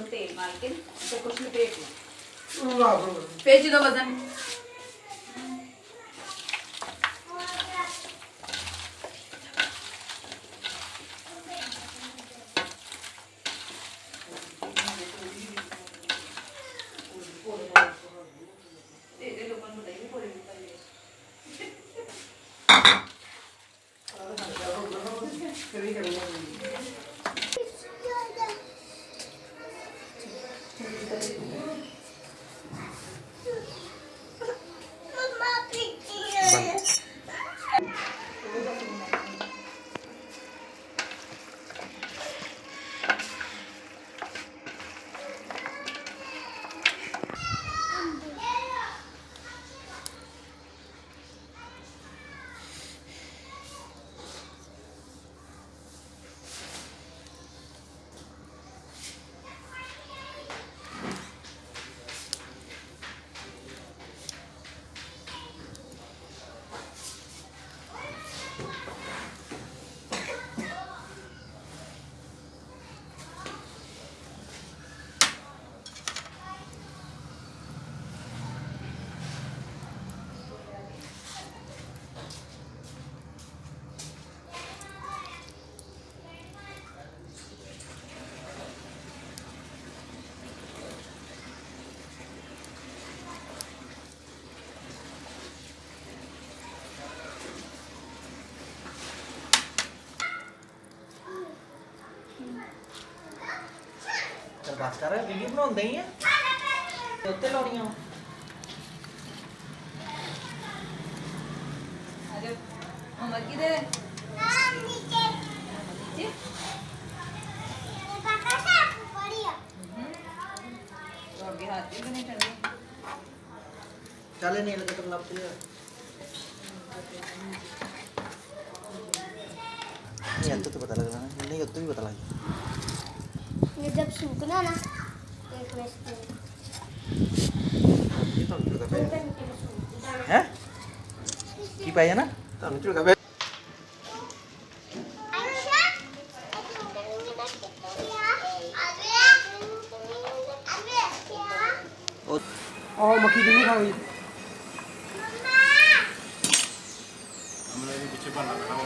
तेल मार के तो कुछ लपेट पेज दो वजन बस कर वीडियो बनाते ही है उत्ते लाउणियां अरे मम्मा की दे नीचे पापा साफ पड़िया तो आगे हाथ भी नहीं ठंडे चल नहीं लगे तो लपते है नहीं तो पता लग रहा है नहीं तो भी पता लग ये जब सूखना ना एक वेस्ट है की पाया ना ਤੁਹਾਨੂੰ ਝੁਲਕਾ ਪੈ ਉਹ ਮੱਖੀ ਕਿੰਨੀ ਖਾਈ हमने भी पीछे बनना था वो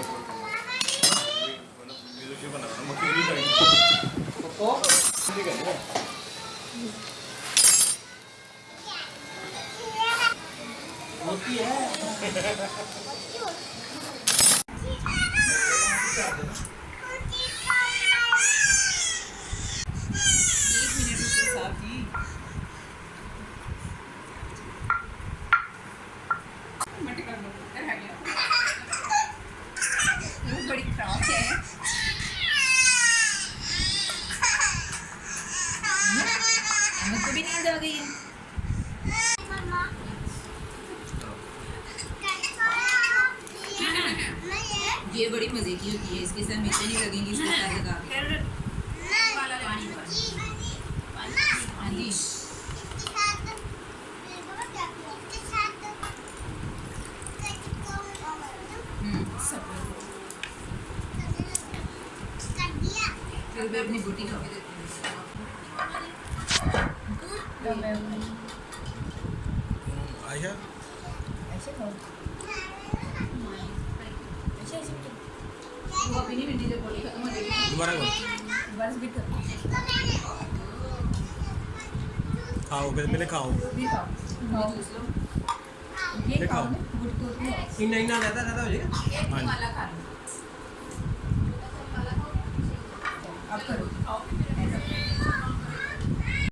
वीडियो बना था मक्खी नहीं खाई ਉਹ ठीक है होती है बड़ी खराब है मुझको भी नींद आ गई है ये बड़ी मजे की होती है इसके साथ मिर्चें नहीं लगेंगी इसके साथ लगा के हाँ जी सब फिर मैं अपनी बूटी खा के देती हूँ आयशा ऐसे खाओ ऐसे वो अपनी भिंडी से बॉडी खत्म हो जाएगी दोबारा करो बस भी कर खाओ पहले खाओ भी खाओ ये खाओ ना गुड़ को इन्ना इन्ना रहता रहता हो जाएगा एक वाला खा लो अब करो